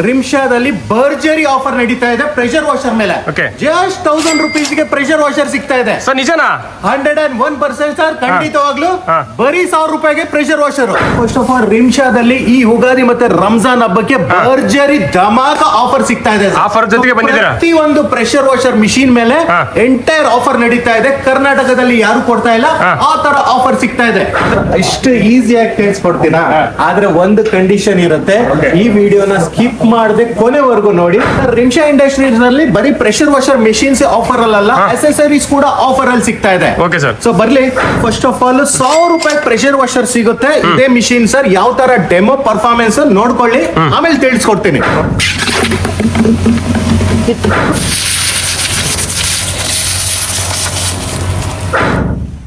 ರಿಮ್ಶಾದಲ್ಲಿ ಭರ್ಜರಿ ಆಫರ್ ನಡೀತಾ ಇದೆ ಪ್ರೆಷರ್ ವಾಷರ್ ಮೇಲೆ. ಜಸ್ಟ್ 1000 rupees ಗೆ ಪ್ರೆಷರ್ ವಾಷರ್ ಸಿಗ್ತಾ ಇದೆ ಸರ್. ನಿಜನಾ? 101% ಸರ್, ಖಂಡಿತವಾಗ್ಲು ಬರೀ 1000 ರೂಪಾಯಿಗೆ pressure washer. First of all ರಿಮ್ಶಾದಲ್ಲಿ ಈ ಯುಗಾದಿ ಮತ್ತೆ ರಂಜಾನ್ ಹಬ್ಬಕ್ಕೆ ಭರ್ಜರಿ ಧಮಾಕ ಆಫರ್ ಸಿಗ್ತಾ ಇದೆ. ಆಫರ್ ಜೊತೆಗೆ ಬಂದಿದ್ದೀರಾ? ಪ್ರತಿ ಒಂದು ಪ್ರೆಷರ್ ವಾಷರ್ ಮಿಷಿನ್ ಮೇಲೆ ಎಂಟೈರ್ ಆಫರ್ ನಡೀತಾ ಇದೆ. ಕರ್ನಾಟಕದಲ್ಲಿ ಯಾರು ಕೊಡ್ತಾ ಇಲ್ಲ ಆ ತರ ಆಫರ್ ಸಿಗ್ತಾ ಇದೆ. ಇಷ್ಟು ಈಸಿಯಾಗಿ ತಿಳಿಸ್ಕೊಡ್ತೀನ, ಆದ್ರೆ ಒಂದು ಕಂಡೀಷನ್ ಇರುತ್ತೆ. ಈ ವಿಡಿಯೋನ ಸ್ಕಿಪ್ ಮಾಡದೆ ಕೊನೆವರೆಗೂ ನೋಡಿ. ರಿಮ್ಶಾ ಇಂಡಸ್ಟ್ರೀಸ್ ನಲ್ಲಿ ಬರೀ ಪ್ರೆಷರ್ ವಾಷರ್ ಮೆಷಿನ್ಸ್ ಆಫರ್ ಅಲ್ಲ, ಅಸೆಸರೀಸ್ ಕೂಡ ಆಫರ್ ಅಲ್ಲಿ ಸಿಗ್ತಾ ಇದೆ. ಸೊ ಬರ್ಲಿ, ಫಸ್ಟ್ ಆಫ್ ಆಲ್ 1000 ರೂಪಾಯಿ ಪ್ರೆಷರ್ ವಾಷರ್ ಸಿಗುತ್ತೆ ಇದೇ ಮಿಷಿನ್ ಸರ್. ಯಾವ ತರ ಡೆಮೋ ಪರ್ಫಾರ್ಮೆನ್ಸ್ ನೋಡ್ಕೊಳ್ಳಿ, ಆಮೇಲೆ ತಿಳಿಸ್ಕೊಡ್ತೀನಿ.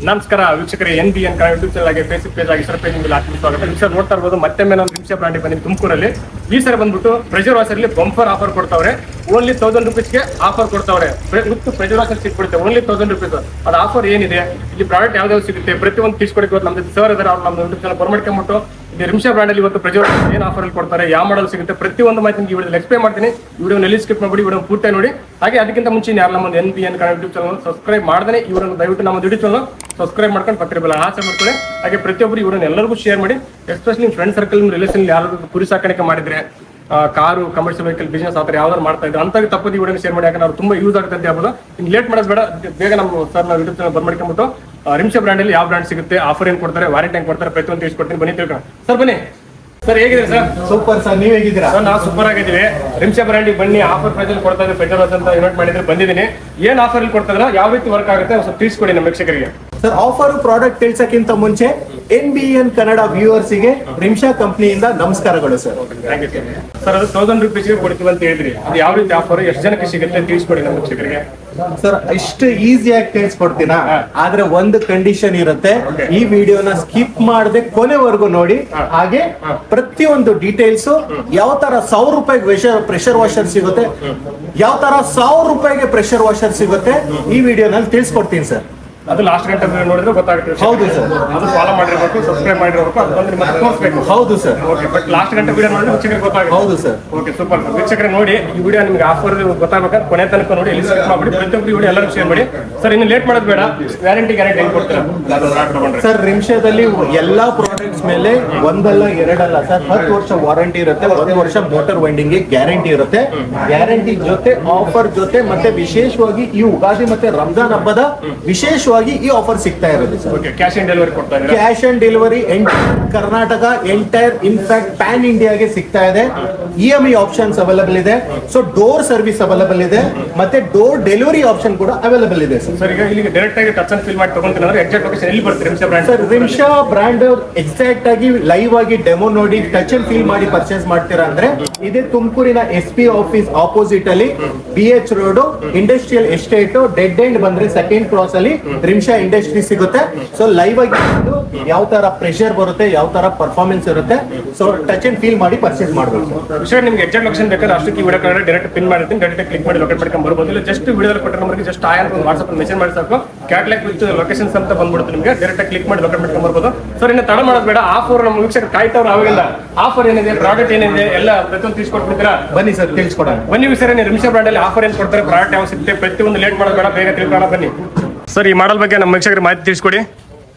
ನಮಸ್ಕಾರ ವೀಕ್ಷಕರೇ, NBN ಕನ್ನಡ ಯೂಟ್ಯೂಬ್ ಚಾನಲ್ ಆಗಿ ಫೇಸ್ಬುಕ್ ಪೇಜ್ ಆಗಿ ಪೇಜ್ ನಿಮಗೆ ಆತ್ಮ ಸ್ವಾಗತ. ನಿಮಿಷ ನೋಡ್ತಾ ಇರ್ಬೋದು, ಮತ್ತೆ ನಾವು ರಿಮ್ಶಾ ಬ್ರಾಂಡ್ ಬಂದಿದ್ದು ತುಮಕೂರಲ್ಲಿ. ಈ ಸರಿ ಬಂದ್ಬಿಟ್ಟು ಪ್ರೆಷರ್ ವಾಷರ್ ಅಲ್ಲಿ ಬಂಪರ್ ಆಫರ್ ಕೊಡ್ತಾವ್ರೆ. ಓನ್ಲಿ 1000 rupeesಗೆ ಆಫರ್ ಕೊಡ್ತಾವ್ರೆ. ಪ್ರೆಷರ್ ವಾಷರ್ ಸಿಕ್ಬಿಡುತ್ತೆ ಓನ್ಲಿ 1000 rupees. ಅದು ಆಫರ್ ಏನಿದೆ, ಇಲ್ಲಿ ಪ್ರಾಡಕ್ಟ್ ಯಾವ್ದಾವ್ದು ಸಿಗುತ್ತೆ ಪ್ರತಿಯೊಂದು ತಿಳಿಸ್ಕೊಡಕ್ಕೆ ನಮ್ದು ಸರ್ ಇದಾರೆ. ಅವ್ರು ನಮ್ಮ ಯೂಟ್ಯೂಬ್ ಚಾನಲ್ ಬರ್ಮಾಡ್ಕೊಂಬಿಟ್ಟು ಇಲ್ಲಿ ರಿಮ್ಶಾ ಬ್ರಾಂಡ್ ಅಲ್ಲಿ ಇವತ್ತು ಪ್ರೆಷರ್ ಏನ್ ಆಫರ್ ಅಲ್ಲಿ ಕೊಡ್ತಾರೆ, ಯಾವ ಮಾಡಲ್ ಸಿಗುತ್ತೆ, ಪ್ರತಿಯೊಂದು ಮಾಹಿತಿ ನಿಮಗೆ ವಿಡಿಯೋದಲ್ಲಿ ಎಕ್ಸ್ಪ್ಲೇನ್ ಮಾಡ್ತೀನಿ. ವಿಡಿಯೋನ ಎಲ್ಲಿ ಸ್ಕಿಪ್ ಮಾಡಿ ವಿಡಿಯೋ ಪೂರ್ತಿ ನೋಡಿ. ಹಾಗೆ ಅದಕ್ಕಿಂತ ಮುಂಚೆ ಯಾರು ನಮ್ಮ NBN Kannada YouTube channel subscribe ಮಾಡ್ದೇ ಇವರನ್ನು ದಯವಿಟ್ಟು ನಮ್ಮ ಯೂಟ್ಯೂಬ್ ಚಾನಲ್ ಸಬ್ಸ್ಕ್ರೈಬ್ ಮಾಡ್ಕೊಂಡು ಪಕ್ಕದ ಬೆಲ್ ಆಸೆ ಮಾಡ್ಕೊಳ್ಳಿ. ಹಾಗೆ ಪ್ರತಿಯೊಬ್ಬರು ಇವರನ್ನು ಎಲ್ಲರಿಗೂ ಶೇರ್ ಮಾಡಿ. ಎಸ್ಪೆಷಲಿ ನಿಮ್ಮ ಫ್ರೆಂಡ್ ಸರ್ಕಲ್, ನಿಮ್ಮ ರಿಲೇಷನ್ ಯಾರು ಕುರಿ ಸಾಕಾಣಿಕೆ ಮಾಡಿದ್ರೆ, ಕಾರು, ಕಮರ್ಷಿಯಲ್ ವೆಹಿಕಲ್ ಬಿಸ್ನೆಸ್ ಆ ಥರ ಯಾವ್ದಾರು ಮಾಡ್ತಾ ಇದ್ದಾರೆ ಅಂತ ತಪ್ಪದಿ ವಿಡಿಯೋ ಶೇರ್ ಮಾಡಿ. ಯಾಕಂದ್ರೆ ಅವ್ರು ತುಂಬಾ ಯೂಸ್ ಆಗುತ್ತೆ ಅಂತ ಹೇಳ್ಬೋದು. ಇನ್ನು ಲೇಟ್ ಮಾಡೋದು ಬೇಡ, ಬೇಗ ನಮ್ಮ ಸರ್ ನಾವು ಯೂಟ್ಯೂಬ್ ಚಾನಲ್ ಬರ್ಮಾಡ್ಕೊಂಬಿಟ್ಟು ರಿಮ್ಶಾ ಬ್ರಾಂಡ್ ಅಲ್ಲಿ ಯಾವ ಬ್ರಾಂಡ್ ಸಿಗುತ್ತೆ, ಆಫರ್ ಏನ್ ಕೊಡ್ತಾರೆ, ವಾರಂಟಿ ಹೆಂಗ್ ಕೊಡ್ತಾರೆ, ಪ್ರತಿಯೊಂದು ತಿಳಿಸ್ಕೊಡ್ತೀನಿ. ಬನ್ನಿ ತಿಳ್ಕೊಳ್ಳೋಣ. ಸರ್ ಬನ್ನಿ ಸರ್, ಹೇಗಿದೆ ಸರ್? ಸೂಪರ್ ಸರ್, ನೀವ್ ಹೇಗಿದ್ದೀರಾ? ಸರ್ ನಾವು ಸೂಪರ್ ಆಗಿದ್ದೀವಿ. ರಿಮ್ಶಾ ಬ್ರಾಂಡ್ ಬನ್ನಿ, ಆಫರ್ ಪ್ರೈಸ್ ಅಲ್ಲಿ ಕೊಡ್ತಾ ಇದ್ದಾರೆ. ಪ್ರೆಷರ್ ವಾಷರ್ ಅಂತ ಇನ್ವೈಟ್ ಮಾಡಿದ್ರೆ ಬಂದಿದ್ದೀನಿ. ಏನ್ ಆಫರ್ ಅಲ್ಲಿ ಕೊಡ್ತಾ ಇದ್ದಾರೆ, ಯಾವ ರೀತಿ ವರ್ಕ್ ಆಗುತ್ತೆ ಸ್ವಲ್ಪ ತಿಳಿಸ್ಕೊಡಿ ನಮ್ಮ ವೀಕ್ಷಕರಿಗೆ. ಸರ್, ಆಫರ್ ಪ್ರಾಡಕ್ಟ್ ತಿಳಿಸಕ್ಕಿಂತ ಮುಂಚೆ NBN ಕನ್ನಡ ವ್ಯೂವರ್ಸ್ ಗೆ ರಿಮ್ಶಾ ಕಂಪನಿಯಿಂದ ನಮಸ್ಕಾರಗಳು ಸರ್. Thank you sir. ಅದು 1000 rupeesಗೆ ಕೊಡ್ತೀವಿ ಅಂತ ಹೇಳಿದ್ರಿ, ಅದು ಯಾವ ರೀತಿ ಆಫರ್, ಎಷ್ಟು ಜನಕ್ಕೆ ಸಿಗುತ್ತೆ ತಿಳಿಸ್ಕೊಡಿ ನಮ್ಮ ವೀಕ್ಷಕರಿಗೆ. ಸರ್, ಇಷ್ಟು ಈಸಿಯಾಗಿ ತಿಳಿಸ್ಕೊಡ್ತೀನ, ಆದ್ರೆ ಒಂದು ಕಂಡೀಷನ್ ಇರುತ್ತೆ. ಈ ವಿಡಿಯೋನ ಸ್ಕಿಪ್ ಮಾಡದೆ ಕೊನೆವರೆಗೂ ನೋಡಿ. ಹಾಗೆ ಪ್ರತಿಯೊಂದು ಡೀಟೇಲ್ಸ್, ಯಾವ ತರ 1000 ರೂಪಾಯಿಗೆ ಪ್ರೆಷರ್ ವಾಷರ್ ಸಿಗುತ್ತೆ, ಯಾವ ತರ 1000 ರೂಪಾಯಿಗೆ ಪ್ರೆಷರ್ ವಾಷರ್ ಸಿಗುತ್ತೆ, ಈ ವಿಡಿಯೋನಲ್ಲಿ ತಿಳಿಸ್ಕೊಡ್ತೀನಿ ಸರ್. ಅದು ಲಾಸ್ಟ್ ಗಂಟೆ ನೋಡಿದ್ರೆ ಗೊತ್ತಾಗುತ್ತೆ. ಹೌದು ಸರ್, ಅದು ಫಾಲೋ ಮಾಡಿರ್ಬೇಕು, ಸಬ್ಸ್ಕ್ರೈಬ್ ಮಾಡಿರ್ಬೇಕು, ಅದು ಬಂದ್ರೆ ಮತ್ತೆ ತೋರಿಸ್ಬೇಕು. ಹೌದು ಸರ್. ಓಕೆ, ಬಟ್ ಲಾಸ್ಟ್ ಗಂಟೆ ವಿಡಿಯೋ ನೋಡಿ ವೀಕ್ಷಕರಿಗೆ ಗೊತ್ತಾಗುತ್ತೆ. ಹೌದು ಸರ್. Okay, super. ವೀಕ್ಷಕರೇ ನೋಡಿ, ಈ ವಿಡಿಯೋ ನಿಮ್ಗೆ ಆಫರ್ ಗೊತ್ತಾಗಬೇಕು, ಕೊನೆ ತನಕ ನೋಡಿ, ಎಲ್ಲಿ ಸ್ಕಿಪ್ ಮಾಡಿ ಪ್ರತಿಯೊಬ್ಬರು ವಿಡಿಯೋ ಎಲ್ಲರೂ ಶೇರ್ ಮಾಡಿ. ಸರ್, ಇನ್ನು ಲೇಟ್ ಮಾಡೋದು ಬೇಡ, ವ್ಯಾರಂಟಿ ಗ್ಯಾರಂಟಿ ಹೆಂಗ್ ಕೊಡ್ತೀರಾ ಸರ್? ರಿಮ್ಶಾದಲ್ಲಿ ಎಲ್ಲಾ ಪ್ರಾಡಕ್ಟ್ಸ್ ಮೇಲೆ ಒಂದಲ್ಲ ಎರಡಲ್ಲ ಸರ್, 10 ವರ್ಷ ವಾರಂಟಿ ಇರುತ್ತೆ, 1 ವರ್ಷ ಮೋಟರ್ ವೈಂಡಿಂಗ್ ಗ್ಯಾರಂಟಿ ಇರುತ್ತೆ. ಗ್ಯಾರಂಟಿ ಜೊತೆ ಆಫರ್ ಜೊತೆ ಮತ್ತೆ ವಿಶೇಷವಾಗಿ ಈ ಯುಗಾದಿ ಮತ್ತೆ ರಂಜಾನ್ ಹಬ್ಬದ ವಿಶೇಷವಾಗಿ ಈ ಆಫರ್ ಸಿಗ್ತಾ ಇರೋದು ಸರ್. ಕ್ಯಾಶ್ ಆನ್ ಡೆಲಿವರಿ ಕೊಡ್ತಾ ಇದ್ದಾರೆ. Cash on delivery Karnataka entire, in fact PAN ಇಂಡಿಯಾಗೆ ಸಿಗ್ತಾ ಇದೆ. EMI ಆಪ್ಷನ್ಸ್ ಅವೈಲೇಬಲ್ ಇದೆ. ಸೊ ಡೋರ್ ಸರ್ವಿಸ್ ಅವೈಲೇಬಲ್ ಇದೆ, ಮತ್ತೆ ಡೋರ್ ಡೆಲಿವರಿ ಆಪ್ಷನ್ ಕೂಡ ಅವೈಲೇಬಲ್ ಇದೆ ಸರ್. ಈಗ ಇಲ್ಲಿ ಡೈರೆಕ್ಟ್ ಆಗಿ ಟಚ್ ಅಂಡ್ ಫೀಲ್ ಮಾಡಿ ತಗೊಂತೀನಿ ಅಂದ್ರೆ ಎಕ್ಸಾಕ್ಟ್ ಲೊಕೇಶನ್ ಎಲ್ಲಿ ಬರುತ್ತೆ ರಿಮ್ಶಾ ಬ್ರಾಂಡ್? ಸರ್, ರಿಮ್ಶಾ ಬ್ರಾಂಡ್ ಎಕ್ಸಾಕ್ಟ್ ಆಗಿ ಲೈವ್ ಆಗಿ ಡೆಮೋ ನೋಡಿ ಟಚ್ ಅಂಡ್ ಫೀಲ್ ಮಾಡಿ ಪರ್ಚೇಸ್ ಮಾಡ್ತೀರಾ ಅಂದ್ರೆ ಇದೇ ತುಮಕೂರಿನ SP ಆಫೀಸ್ ಆಪೋಸಿಟ್ ಅಲ್ಲಿ BH road industrial estate dead end ಬಂದ್ರೆ ಸೆಕೆಂಡ್ ಕ್ರಾಸ್ ಅಲ್ಲಿ ರಿಮ್ಶಾ ಇಂಡಸ್ಟ್ರಿ ಸಿಗುತ್ತೆ. ಸೊ ಲೈವ್ ಆಗಿ ಯಾವ ತರ ಪ್ರೆಷರ್ ಬರುತ್ತೆ, ಯಾವ ತರ ಪರ್ಫಾರ್ಮೆನ್ಸ್ ಇರುತ್ತೆ, ಸೊ ಟಚ್ ಅಂಡ್ ಫೀಲ್ ಮಾಡಿ ಪರ್ಚೇಸ್ ಮಾಡಬೇಕು. ವಿಷಯ ನಿಮ್ಗೆ ಎಕ್ಸಾಕ್ಟ್ ಲೊಕೇಶನ್ ಬೇಕಾದ್ರೆ ಅಷ್ಟಕ್ಕೆ ಈ ವಿಡಿಯೋ ಕಡೆ ಡೈರೆಕ್ಟ್ ಪಿನ್ ಮಾಡಿರ್ತೀನಿ, ಡೈರೆಕ್ಟ್ ಕ್ಲಿಕ್ ಮಾಡಿ ಲೊಕೇಟ್ ಮಾಡ್ಕೊಂಡು ಬರ್ಬೋದು. ಇಲ್ಲ ಜಸ್ಟ್ ವಿಡಿಯೋದಲ್ಲಿ ಕೊಟ್ಟರೆ ನಮಗೆ ಜಸ್ಟ್ ಆಯ್ ಅಂತ ವಾಟ್ಸ್ಆಪ್ ಮೆಸೇಜ್ ಮಾಡಿ ಸಾಕು, ಕ್ಯಾಟ್ಲಾಗ್ ವಿತ್ ಲೊಕೇಶನ್ಸ್ ಅಂತ ಬಂದ್ಬಿಡುತ್ತೆ. ನಿಮಗೆ ಡೈರೆಕ್ಟ್ ಕ್ಲಿಕ್ ಮಾಡಿ ಲೊಕೇಟ್ ಮಾಡ್ಕೊಂಡು ಬರ್ಬೋದು. ಸರ್, ಇನ್ನು ತಡ ಮಾಡೋದು ಬೇಡ, ಆಫರ್ ನಮ್ಮ ವೀಕ್ಷಕರು ಕಾಯ್ತವ್ರು ಅವಾಗೆಲ್ಲ. ಆಫರ್ ಏನಿದೆ, ಪ್ರಾಡಕ್ಟ್ ಏನಿದೆ ಎಲ್ಲ ಪ್ರತಿಯೊಂದು ತಿಳಿಸ್ಕೊಟ್ಬಿಡ್ತೀರಾ? ಬನ್ನಿ ಸರ್, ತಿಳಿಸ್ಕೊಡೋಣ. ಬನ್ನಿ ವಿಷಯ ರಿಮ್ಶಾ ಬ್ರಾಂಡ್ ಅಲ್ಲಿ ಆಫರ್ ಏನ್ ಕೊಡ್ತಾರೆ, ಪ್ರಾಡಕ್ಟ್ ಯಾವ ಸಿಗುತ್ತೆ, ಪ್ರತಿಯೊಂದು ಲೇಟ್ ಮಾಡೋದು ಬೇಡ, ಬೇಗ ತಿಳ್ಕೊಳ್ಳೋಣ ಬನ್ನಿ. ಸರ್, ಈ ಮಾಡಲ್ ಬಗ್ಗೆ ನಮ್ಮ ವೀಕ್ಷಕರಿಗೆ ಮಾಹಿತಿ ತಿಳಿಸ್ಕೊಡಿ.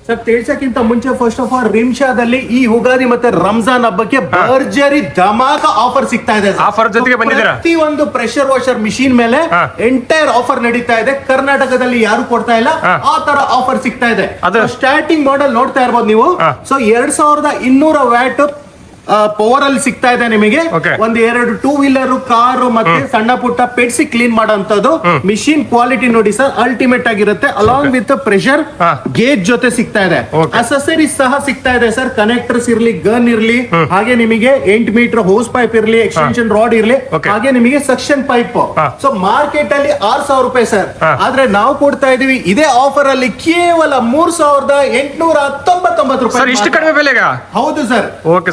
ಸರ್, ತಿಳಿಸಕ್ಕಿಂತ ಮುಂಚೆ ಫಸ್ಟ್ ಆಫ್ ಆಲ್ ರಿಮ್ಶಾದಲ್ಲಿ ಈ ಯುಗಾದಿ ಮತ್ತೆ ರಂಜಾನ್ ಹಬ್ಬಕ್ಕೆ ಭರ್ಜರಿ ಧಮಾಕ ಆಫರ್ ಸಿಗ್ತಾ ಇದೆ. ಆಫರ್ ಜೊತೆಗೆ ಬಂದಿದ್ದೀರಾ? ಪ್ರತಿ ಒಂದು ಪ್ರೆಷರ್ ವಾಷರ್ ಮಿಷಿನ್ ಮೇಲೆ ಎಂಟೈರ್ ಆಫರ್ ನಡೀತಾ ಇದೆ. ಕರ್ನಾಟಕದಲ್ಲಿ ಯಾರು ಕೊಡ್ತಾ ಇಲ್ಲ ಆ ತರ ಆಫರ್ ಸಿಗ್ತಾ ಇದೆ. ಸ್ಟಾರ್ಟಿಂಗ್ ಮಾಡೆಲ್ ನೋಡ್ತಾ ಇರ್ಬೋದು ನೀವು. ಸೊ 2200 ವ್ಯಾಟ್ ಪವರ್ ಅಲ್ಲಿ ಸಿಗ್ತಾ ಇದೆ ನಿಮಗೆ. ಒಂದು 2 2 ವೀಲರ್, ಕಾರು ಮತ್ತೆ ಸಣ್ಣ ಪುಟ್ಟ ಪೆಟ್ಸಿ ಕ್ಲೀನ್ ಮಾಡೋಂಥದ್ದು. ಮಿಷಿನ್ ಕ್ವಾಲಿಟಿ ನೋಡಿ ಸರ್, ಅಲ್ಟಿಮೇಟ್ ಆಗಿರುತ್ತೆ. ಅಲಾಂಗ್ ವಿತ್ ಪ್ರೆಷರ್ ಗೇಜ್ ಜೊತೆ ಸಿಗ್ತಾ ಇದೆ. ಅಸೆಸರೀಸ್ ಸಹ ಸಿಗ್ತಾ ಇದೆ ಸರ್. ಕನೆಕ್ಟರ್ಸ್ ಇರ್ಲಿ, ಗನ್ ಇರ್ಲಿ, ಹಾಗೆ ನಿಮಗೆ 8 ಮೀಟರ್ ಹೋಸ್ ಪೈಪ್ ಇರ್ಲಿ, ಎಕ್ಸ್ಟೆನ್ಷನ್ ರಾಡ್ ಇರ್ಲಿ, ಹಾಗೆ ನಿಮಗೆ ಸಕ್ಷನ್ ಪೈಪ್. ಸೊ ಮಾರ್ಕೆಟ್ ಅಲ್ಲಿ 6000 ರೂಪಾಯಿ ಸರ್, ಆದ್ರೆ ನಾವು ಕೊಡ್ತಾ ಇದೀವಿ ಇದೇ ಆಫರ್ ಅಲ್ಲಿ ಕೇವಲ 3899 ರೂಪಾಯಿ. ಇಷ್ಟು ಕಡಿಮೆ ಬೆಲೆಗ? ಹೌದು sir,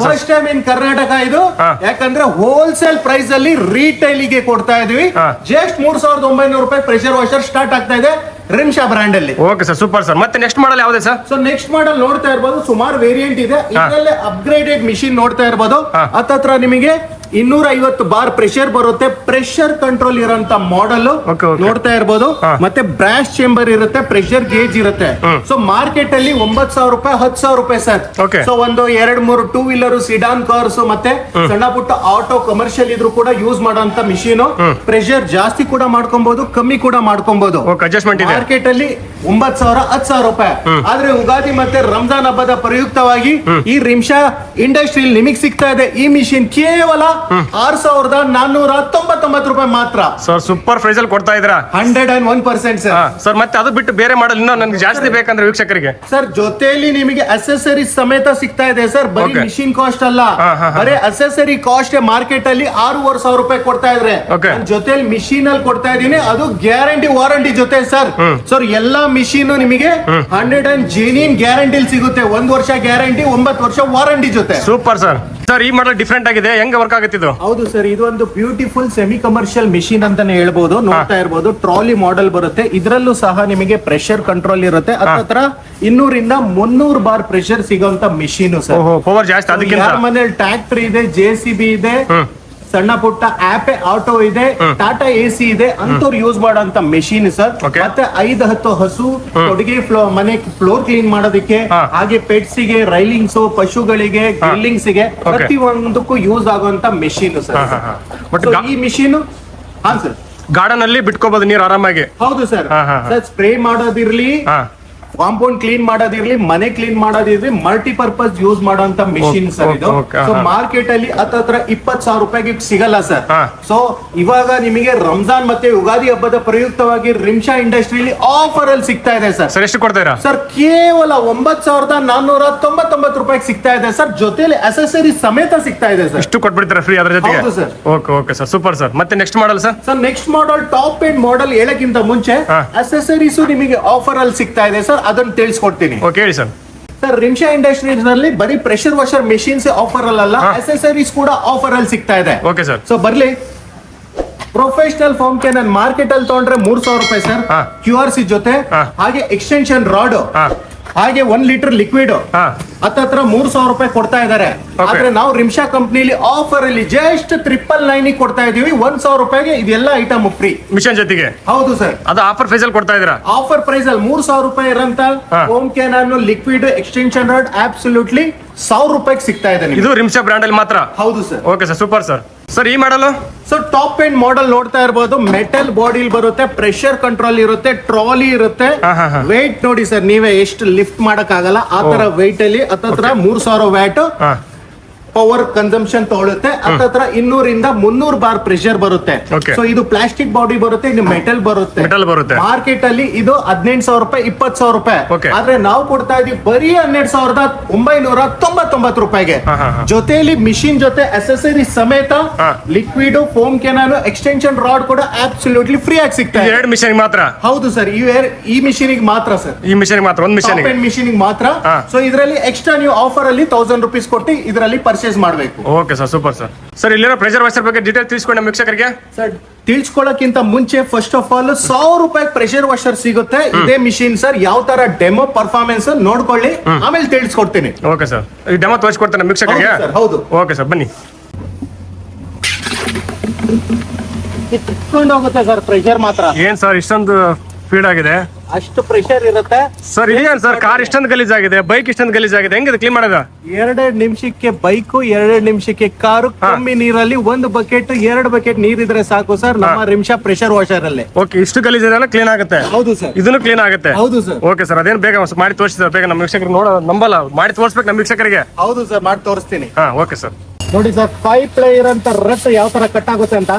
first time in Karnataka ಇದು. ಯಾಕಂದ್ರೆ ಹೋಲ್ಸೇಲ್ ಪ್ರೈಸ್ ಅಲ್ಲಿ ರೀಟೈಲ್ ಗೆ ಕೊಡ್ತಾ ಇದೀವಿ. ಜಸ್ಟ್ 3900 ರೂಪಾಯಿ ಪ್ರೆಷರ್ ವಾಷರ್ ಸ್ಟಾರ್ಟ್ ಆಗ್ತಾ ಇದೆ ರಿಮ್ಶಾ ಬ್ರಾಂಡ್ ಅಲ್ಲಿ. Okay sir, super sir. ಮತ್ತೆ ನೆಕ್ಸ್ಟ್ ಮಾಡಲ್ ಯಾವ್ದು ಸರ್? ಸೊ ನೆಕ್ಸ್ಟ್ ಮಾಡಲ್ ನೋಡ್ತಾ ಇರ್ಬೋದು, ಸುಮಾರು ವೇರಿಯಂಟ್ ಇದೆ. ಇದರಲ್ಲೇ ಅಪ್ಗ್ರೇಡೆಡ್ ಮಿಷಿನ್ ನೋಡ್ತಾ ಇರ್ಬೋದು. ಹತ್ತತ್ರ ನಿಮಗೆ 250 ಬಾರ್ ಪ್ರೆಷರ್ ಬರುತ್ತೆ. ಪ್ರೆಷರ್ ಕಂಟ್ರೋಲ್ ಇರೋಂತ ಮಾಡೆಲ್ ನೋಡ್ತಾ ಇರ್ಬೋದು. ಮತ್ತೆ ಬ್ರಾಶ್ ಚೇಂಬರ್ ಇರುತ್ತೆ, ಪ್ರೆಷರ್ ಗೇಜ್ ಇರುತ್ತೆ. ಸೊ ಮಾರ್ಕೆಟ್ ಅಲ್ಲಿ 9,000 ರೂಪಾಯಿ 10,000 ರೂಪಾಯಿ ಸರ್. ಸೊ ಒಂದು 2-3 ಟೂ ವೀಲರ್, ಸಿಡಾನ್ ಕಾರ್ಸ್ ಮತ್ತೆ ಸಣ್ಣ ಪುಟ್ಟ ಆಟೋ ಕಮರ್ಷಿಯಲ್ ಇದ್ರು ಕೂಡ ಯೂಸ್ ಮಾಡುವಂತ ಮಿಷಿನ್. ಪ್ರೆಷರ್ ಜಾಸ್ತಿ ಕೂಡ ಮಾಡ್ಕೊಬಹುದು, ಕಮ್ಮಿ ಕೂಡ ಮಾಡ್ಕೊಬಹುದು. ಮಾರ್ಕೆಟ್ ಅಲ್ಲಿ 9,000 10,000 ರೂಪಾಯಿ. ಆದ್ರೆ ಯುಗಾದಿ ಮತ್ತೆ ರಂಜಾನ್ ಹಬ್ಬದ ಪ್ರಯುಕ್ತವಾಗಿ ಈ ರಿಮ್ಶಾ ಇಂಡಸ್ಟ್ರಿಯಲ್ಲಿ ನಿಮಗೆ ಸಿಗ್ತಾ ಇದೆ ಈ ಮಿಷಿನ್ ಕೇವಲ 6,499 ರೂಪಾಯಿ ಮಾತ್ರ. ಸರ್ ಸೂಪರ್ ಪ್ರೈಸ್ ಅಲ್ಲಿ ಕೊಡ್ತಾ ಇದ್ದೀರಾ. 101% ಸರ್ ಮತ್ತೆ ಅದು ಬಿಟ್ಟು ಬೇರೆ ಮಾಡಲ್ ಇನ್ನೂ ನನ್ಗೆ ಜಾಸ್ತಿ ಬೇಕಂದ್ರೆ ವೀಕ್ಷಕರಿಗೆ ಸರ್ ಜೊತೆಯಲ್ಲಿ ನಿಮಗೆ ಅಸೆಸರೀಸ್ ಸಮೇತ ಸಿಗ್ತಾ ಇದೆ ಸರ್. ಬರೀ ಮಿಷಿನ್ ಕಾಸ್ಟ್ ಅಲ್ಲ, ಬರೀ ಅಸೆಸರಿ ಕಾಸ್ಟ್ ಮಾರ್ಕೆಟ್ ಅಲ್ಲಿ 6,500 ರೂಪಾಯಿ ಕೊಡ್ತಾ ಇದ್ರೆ ಜೊತೆಲಿ ಮಿಷಿನ್ ಅಲ್ಲಿ ಕೊಡ್ತಾ ಇದೀನಿ. ಅದು ಗ್ಯಾರಂಟಿ ವಾರಂಟಿ ಜೊತೆ ಸರ್. ಸರ್ ಎಲ್ಲಾ ಮಿಷಿನ್ ನಿಮಗೆ 100 ಜೆನ್ಯೂನ್ ಗ್ಯಾರಂಟಿ ಸಿಗುತ್ತೆ. 1 ವರ್ಷ ಗ್ಯಾರಂಟಿ, 9 ವರ್ಷ ವಾರಂಟಿ ಜೊತೆ. Super sir. ಸರ್ ಈ ಮಾಡಲ್ ಡಿಫ್ರೆಂಟ್ ಆಗಿದೆ, ಹೆಂಗೆ ವರ್ಕ್ ಆಗುತ್ತೆ ಇದು? ಹೌದು ಸರ್, ಇದು ಒಂದು ಬ್ಯೂಟಿಫುಲ್ ಸೆಮಿ ಕಮರ್ಷಿಯಲ್ ಮಿಷಿನ್ ಅಂತಾನೆ ಹೇಳ್ಬೋದು. ನೋಡ್ತಾ ಇರ್ಬೋದು, ಟ್ರಾಲಿ ಮಾಡೆಲ್ ಬರುತ್ತೆ. ಇದರಲ್ಲೂ ಸಹ ನಿಮಗೆ ಪ್ರೆಷರ್ ಕಂಟ್ರೋಲ್ ಇರುತ್ತೆ. ಹತ್ರ 200-300 ಬಾರ್ ಪ್ರೆಷರ್ ಸಿಗುವಂತ ಮಿಷಿನ್ ಸರ್. ಪವರ್ ಜಾಸ್ತಿ. ಅದಕ್ಕೆ ಮನೇಲಿ ಟ್ರ್ಯಾಕ್ಟರ್ ಇದೆ, JCB ಇದೆ, ಸಣ್ಣ ಪುಟ್ಟ ಆಪೆ ಆಟೋ ಇದೆ, ಟಾಟಾ AC ಇದೆ, ಅಂತವ್ರು ಯೂಸ್ ಮಾಡುವಂತ ಮೆಷಿನ್ ಸರ್. ಮತ್ತೆ 5-10 ಹಸು ತೊಡಿಗೆ ಮನೆ ಫ್ಲೋರ್ ಕ್ಲೀನ್ ಮಾಡೋದಕ್ಕೆ, ಹಾಗೆ ಪೆಟ್ಸ್ ಗೆ, ರೈಲಿಂಗ್ಸ್, ಪಶುಗಳಿಗೆ, ಗ್ರಿಲ್ಲಿಂಗ್ಸ್ ಗೆ ಪ್ರತಿ ಒಂದಕ್ಕೂ ಯೂಸ್ ಆಗುವಂತ ಮೆಷಿನ್ ಸರ್. ಈ ಮಿಷಿನ್ ಸರ್ ಗಾರ್ಡನ್ ಅಲ್ಲಿ ಬಿಟ್ಕೋಬಹುದು ನೀರು ಆರಾಮಾಗಿ. ಹೌದು ಸರ್. ಸ್ಪ್ರೇ ಮಾಡೋದಿರ್ಲಿ, ಕಾಂಪೌಂಡ್ ಕ್ಲೀನ್ ಮಾಡೋದಿರ್ಲಿ, ಮನೆ ಕ್ಲೀನ್ ಮಾಡೋದಿರ್ಲಿ, ಮಲ್ಟಿಪರ್ಪಸ್ ಯೂಸ್ ಮಾಡುವಂತ ಮಿಷಿನ್ ಸರ್ ಇದು. ಸೊ ಮಾರ್ಕೆಟ್ ಅಲ್ಲಿ ಹತ್ರ 20,000 ರೂಪಾಯಿಗೆ ಸಿಗಲ್ಲ ಸರ್. ಸೊ ಇವಾಗ ನಿಮಗೆ ರಂಜಾನ್ ಮತ್ತೆ ಯುಗಾದಿ ಹಬ್ಬದ ಪ್ರಯುಕ್ತವಾಗಿ ರಿಮ್ಶಾ ಇಂಡಸ್ಟ್ರಿಯಲ್ಲಿ ಆಫರ್ ಅಲ್ಲಿ ಸಿಗ್ತಾ ಇದೆ ಸರ್. ಸರ್ ಎಷ್ಟು ಕೊಡ್ತೀರಾ ಸರ್? ಕೇವಲ 9,499 ರೂಪಾಯಿಗೆ ಸಿಗ್ತಾ ಇದೆ ಸರ್. ಜೊತೆಲಿ ಅಸೆಸರಿ ಸಮೇತ ಸಿಗ್ತಾ ಇದೆ ಸರ್. ಇಷ್ಟು ಕೊಟ್ಬಿಡ್ತೀರಾ ಫ್ರೀ ಅದ್ರ ಜೊತೆಗೆ? ಹೌದು sir. Okay sir, super sir. ಮತ್ತೆ next model sir? Sir next model top end model ಹೇಳಕ್ಕಿಂತ ಮುಂಚೆ ಅಸೆಸರೀಸ್ ನಿಮಗೆ ಆಫರ್ ಅಲ್ಲಿ ಸಿಗ್ತಾ ಇದೆ ಸರ್. ಅದನ್ನ ತಿಳಿಸ್ಕೊಡ್ತೀನಿ. ಹೇಳಿ ಸರ್. ಸರ್ ರಿಮ್ಶಾ ಇಂಡಸ್ಟ್ರೀಸ್ ನಲ್ಲಿ ಬರೀ ಪ್ರೆಷರ್ ವಾಷರ್ ಮೆಷಿನ್ಸ್ ಆಫರ್ ಅಲ್ಲ, ಅಸೆಸರೀಸ್ ಕೂಡ ಆಫರ್ ಅಲ್ಲಿ ಸಿಗ್ತಾ ಇದೆ. Okay sir. ಸೊ ಬರ್ಲಿ, ಪ್ರೊಫೆಷನಲ್ ಫಾರ್ಮ್ ಕ್ಯಾನ್ ಮಾರ್ಕೆಟ್ ಅಲ್ಲಿ ತಗೊಂಡ್ರೆ 3,000 ರೂಪಾಯಿ ಸರ್ QRC ಜೊತೆ. ಹಾಗೆ ಎಕ್ಸ್ಟೆನ್ಷನ್ ರಾಡ್, ಹಾಗೆ 1 ಲೀಟರ್ ಲಿಕ್ವಿಡ್ ಹತ್ರ 3,000 ರೂಪಾಯಿ ಕೊಡ್ತಾ ಇದಾರೆ. ಆದ್ರೆ ನಾವು ರಿಮ್ಶಾ ಕಂಪ್ನಿಲಿ ಆಫರ್ ಅಲ್ಲಿ ಜಸ್ಟ್ 999 ಕೊಡ್ತಾ ಇದೀವಿ. 1,000 ರೂಪಾಯಿಗೆ ಇದೆಲ್ಲ ಐಟಮ್ ಫ್ರೀ ಮಿಷನ್ ಜೊತೆಗೆ. ಹೌದು ಸರ್, ಅದು ಆಫರ್ ಪ್ರೈಸ್ ಅಲ್ಲಿ ಕೊಡ್ತಾ ಇದೀರಾ? ಆಫರ್ ಪ್ರೈಸ್ ಅಲ್ಲಿ 3,000 ರೂಪಾಯಿ ಇರಂತ foam can liquid extension rod absolutely 1,000 ರೂಪಾಯಿಗೆ ಸಿಗ್ತಾ ಇದೆ. ಇದು ರಿಮ್ಶಾ ಬ್ರಾಂಡ್ ಅಲ್ಲಿ ಮಾತ್ರ? ಹೌದು sir. Okay sir, super sir. Sir ಈ ಮಾಡಲ್? ಸೊ ಟಾಪ್ ಎಂಡ್ ಮಾಡಲ್ ನೋಡ್ತಾ ಇರಬಹುದು. ಮೆಟಲ್ ಬಾಡಿ ಬರುತ್ತೆ, ಪ್ರೆಷರ್ ಕಂಟ್ರೋಲ್ ಇರುತ್ತೆ, ಟ್ರಾಲಿ ಇರುತ್ತೆ. weight ನೋಡಿ ಸರ್, ನೀವೇ ಎಷ್ಟು ಲಿಫ್ಟ್ ಮಾಡಕ್ ಆಗಲ್ಲ ಆ ತರ weight ಅಲ್ಲಿ ಹತ್ರ 3,000 ವ್ಯಾಟ್ ಪವರ್ ಕನ್ಸಂಪ್ಷನ್ ತಗೊಳುತ್ತೆ. ಹತ್ರ 200-300 ಬಾರ್ ಪ್ರೆಷರ್ ಬರುತ್ತೆ. ಸೊ ಇದು ಪ್ಲಾಸ್ಟಿಕ್ ಬಾಡಿ ಬರುತ್ತೆ, ಇದು ಮೆಟಲ್ ಬರುತ್ತೆ. ಮಾರ್ಕೆಟ್ ಅಲ್ಲಿ ಇದು 18,000 ರೂಪಾಯಿ 20,000 ರೂಪಾಯಿ. ಆದ್ರೆ ನಾವು ಕೊಡ್ತಾ ಇದೀವಿ ಬರೀ 12,999 ರೂಪಾಯಿಗೆ. ಜೊತೆಯಲ್ಲಿ ಮಿಷಿನ್ ಜೊತೆ ಅಸೆಸರಿ ಸಮೇತ ಲಿಕ್ವಿಡ್, ಫೋಮ್ ಕೆನಾನು, ಎಕ್ಸ್ಟೆನ್ಷನ್ ರಾಡ್ ಕೂಡ ಅಬ್ಸಲ್ಯೂಟ್ಲಿ ಫ್ರೀ ಆಗಿ ಸಿಗ್ತಾ ಇದೆ. 2 ಮಿಷನ್ ಮಾತ್ರ? ಹೌದು ಸರ್, ಈ ಮಿಷಿನ್ ಮಾತ್ರ ಸರ್. ಈ ಮಿಷನ್ ಮಾತ್ರ, ಒಂದು ಮಿಷಿನ್ ಮಾತ್ರ. ಸೊ ಇದರಲ್ಲಿ ಎಕ್ಸ್ಟ್ರಾ ನೀವು ಆಫರ್ ಅಲ್ಲಿ 1,000 ರೂಪೀಸ್ ಕೊಟ್ಟು ಇದರಲ್ಲಿ ಪರ್ಚೇಸ್ ಮಾಡಬೇಕು. Okay sir, super sir. Sir ಇಲ್ಲಿರೋ ಪ್ರೆಷರ್ ವಾಷರ್ ಬಗ್ಗೆ ಡೀಟೇಲ್ ತಿಳಿಸ್ಕೊಂಡು ನಮ್ಮ ವೀಕ್ಷಕರಿಗೆ. ಸರ್ ತಿಳಿಸ್ಕೊಳ್ಳೋಕ್ಕಿಂತ ಮುಂಚೆ ಫಸ್ಟ್ ಆಫ್ ಆಲ್ 1,000 ರೂಪಾಯಿ ಪ್ರೆಷರ್ ವಾಷರ್ ಸಿಗುತ್ತೆ ಇದೇ ಮಿಷಿನ್ ಸರ್. ಯಾವ ತರ ಡೆಮೋ ಪರ್ಫಾರ್ಮೆನ್ಸ್ ನೋಡ್ಕೊಳ್ಳಿ, ಆಮೇಲೆ ತಿಳಿಸ್ಕೊಡ್ತೀನಿ. ಓಕೆ ಸರ್, ಈ ಡೆಮೋ ತೋರಿಸ್ಕೊಡ್ತೇನೆ ನಮ್ಮ ವೀಕ್ಷಕರಿಗೆ? ಹೌದು. ಓಕೆ ಸರ್, ಬನ್ನಿ. ಕಿತ್ಕೊಂಡು ಹೋಗುತ್ತೆ ಸರ್ ಪ್ರೆಷರ್ ಮಾತ್ರ. ಏನ್ ಸರ್ ಇಷ್ಟೊಂದು ಸ್ಪೀಡ್ ಆಗಿದೆ? ಅಷ್ಟು ಪ್ರೆಷರ್ ಇರುತ್ತೆ ಸರ್. ಇದೇನ್ ಸರ್, ಕಾರ್ ಇಷ್ಟೊಂದು ಗಲೀಜಾಗಿದೆ, ಬೈಕ್ ಇಷ್ಟೊಂದು ಗಲೀಜಾಗಿದೆ, ಹೆಂಗಿದೆ ಕ್ಲೀನ್ ಮಾಡೋದು? 2 ನಿಮಿಷಕ್ಕೆ ಬೈಕು, 2 ನಿಮಿಷಕ್ಕೆ ಕಾರು. ಕಮ್ಮಿ ನೀರಲ್ಲಿ 1 ಬಕೆಟ್ 2 ಬಕೆಟ್ ನೀರಿದ್ರೆ ಸಾಕು ಸರ್ ನಮ್ಮ ರಿಮ್ಶಾ ಪ್ರೆಷರ್ ವಾಷರ್ ಅಲ್ಲಿ. ಓಕೆ, ಇಷ್ಟು ಗಲೀಜೆಲ್ಲ ಕ್ಲೀನ್ ಆಗುತ್ತೆ? ಹೌದು ಸರ್. ಇದನ್ನು ಕ್ಲೀನ್ ಆಗುತ್ತೆ? ಹೌದು ಸರ್. ಓಕೆ ಸರ್, ಅದೇನು ಬೇಗ ಮಾಡಿ ತೋರಿಸಿ ಸರ್, ಬೇಗ ನಮ್ಮ ವೀಕ್ಷಕರಿಗೆ ನೋಡ ನಂಬಲ್ಲ, ಮಾಡಿ ತೋರಿಸ್ಬೇಕು ನಮ್ಮ ವೀಕ್ಷಕರಿಗೆ. ಹೌದು ಸರ್, ಮಾಡಿ ತೋರಿಸ್ತೀನಿ. Okay sir. ನೋಡಿ ಸರ್, 5 ಪ್ಲೇಯರ್ ಅಂತ ರಟ್ ಯಾವ ತರ ಕಟ್ ಆಗುತ್ತೆ ಅಂತ.